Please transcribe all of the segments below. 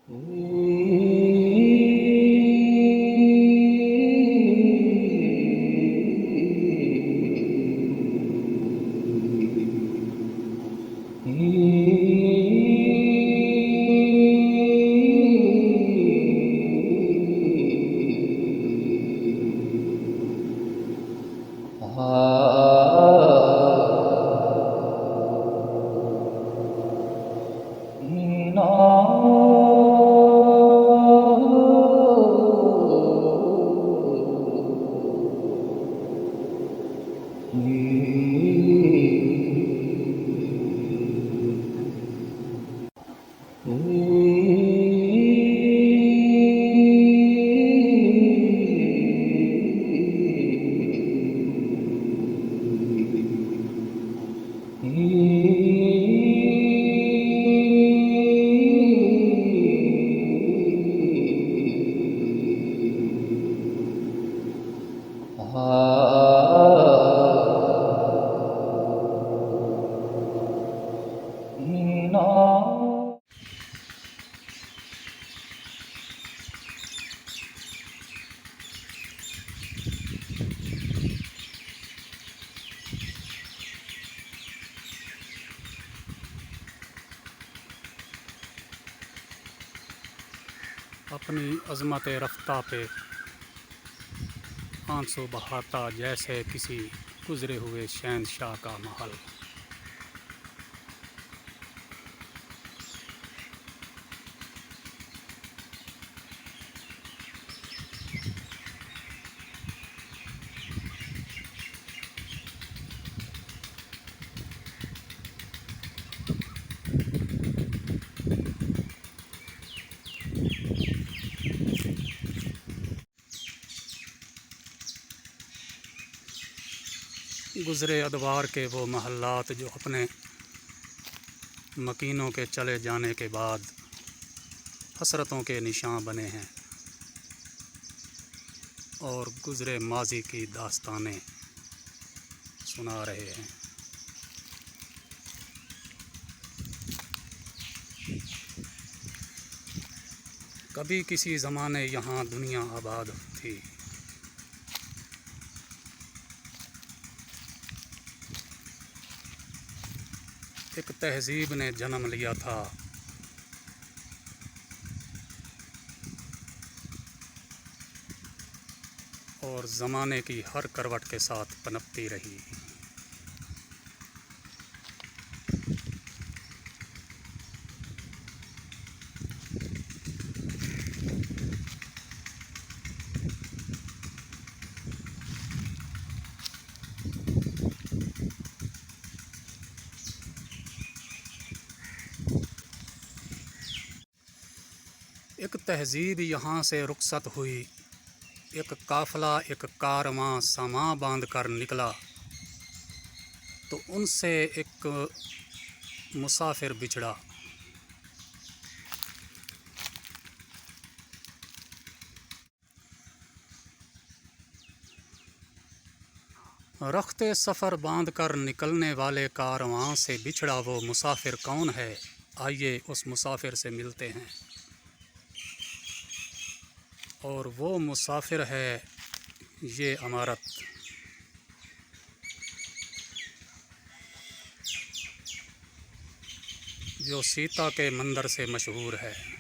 अपनी अज़मत रफ्ता पे आंसू बहाता जैसे किसी गुज़रे हुए शहंशाह का महल। गुज़रे अदवार के वो महल्लात जो अपने मकीनों के चले जाने के बाद हसरतों के निशान बने हैं और गुज़रे माजी की दास्तानें सुना रहे हैं। कभी किसी ज़माने यहाँ दुनिया आबाद थी। एक तहज़ीब ने जन्म लिया था, और ज़माने की हर करवट के साथ पनपती रही। एक तहज़ीब यहाँ से रुखसत हुई, एक काफ़िला एक कारवां सामान बांध कर निकला, तो उनसे एक मुसाफिर बिछड़ा। रख्ते सफ़र बांध कर निकलने वाले कारवां से बिछड़ा वो मुसाफिर कौन है? आइए उस मुसाफिर से मिलते हैं। और वो मुसाफिर है ये इमारत, जो सीता के मंदिर से मशहूर है।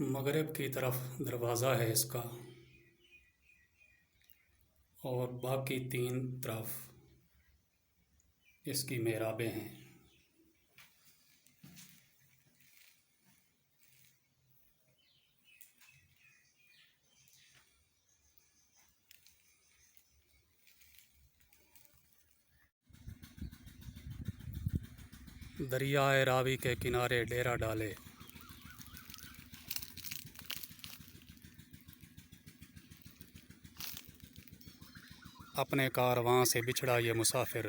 मगरिब की तरफ दरवाज़ा है इसका, और बाकी 3 तरफ इसकी मेहराबें हैं। दरियाए रावी के किनारे डेरा डाले, अपने कारवां से बिछड़ा ये मुसाफिर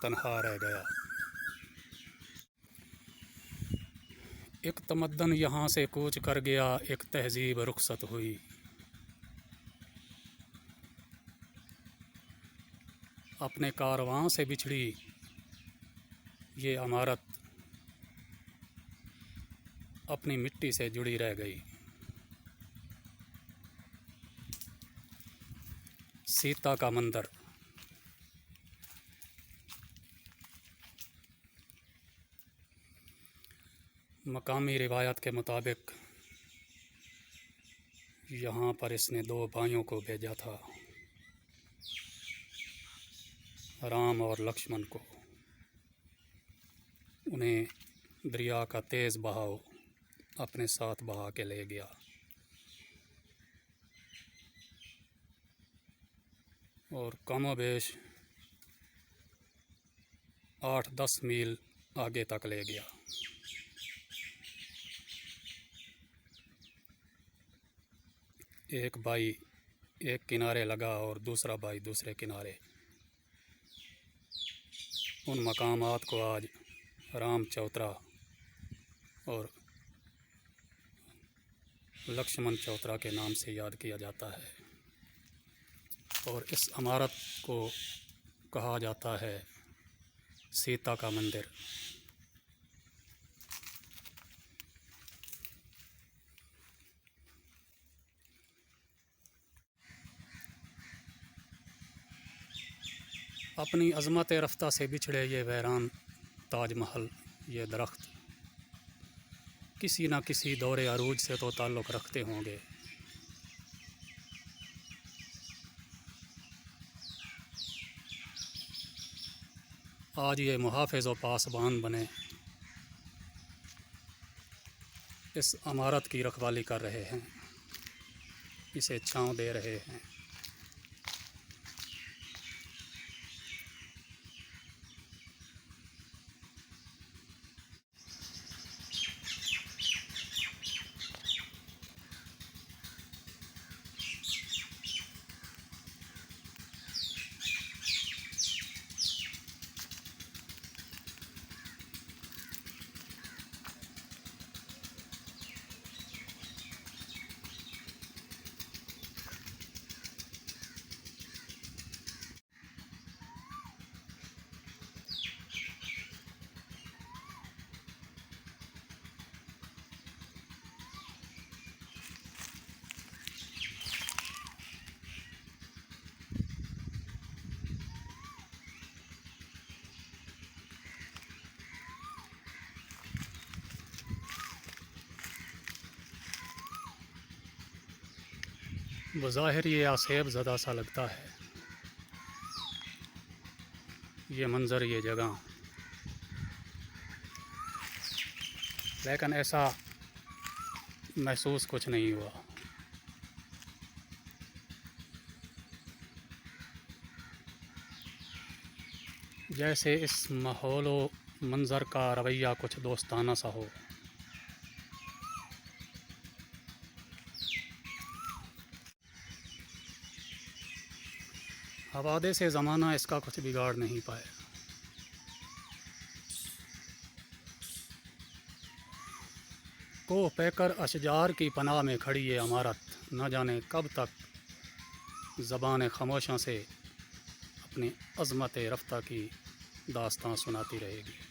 तन्हा रह गया। एक तमद्दन यहाँ से कूच कर गया, एक तहजीब रुखसत हुई। अपने कारवां से बिछड़ी ये इमारत अपनी मिट्टी से जुड़ी रह गई। सीता का मंदिर। मकामी रिवायत के मुताबिक यहाँ पर इसने 2 भाइयों को भेजा था, राम और लक्ष्मण को। उन्हें दरिया का तेज़ बहाव अपने साथ बहा के ले गया, और कमोबेश 8-10 मील आगे तक ले गया। एक भाई एक किनारे लगा और दूसरा भाई दूसरे किनारे। उन मकामात को आज राम चौतरा और लक्ष्मण चौतरा के नाम से याद किया जाता है, और इस इमारत को कहा जाता है सीता का मंदिर। अपनी अज़मत रफ्ता से बिछड़े ये वैरान ताजमहल, ये दरख्त किसी न किसी दौरे अरूज से तो ताल्लुक़ रखते होंगे। आज ये मुहाफ़िज़ व पासबान बने इस इमारत की रखवाली कर रहे हैं, इसे छांव दे रहे हैं। बज़ाहिर ये आसेब ज़दा सा लगता है, ये मंज़र, ये जगह, लेकिन ऐसा महसूस कुछ नहीं हुआ। जैसे इस माहौल व मंज़र का रवैया कुछ दोस्ताना सा हो। हवादे से ज़माना इसका कुछ बिगाड़ नहीं पाए। को पैकर अशजार की पनाह में खड़ी ये इमारत न जाने कब तक ज़बान खामोशों से अपनी अज़मत रफ्ता की दास्तां सुनाती रहेगी।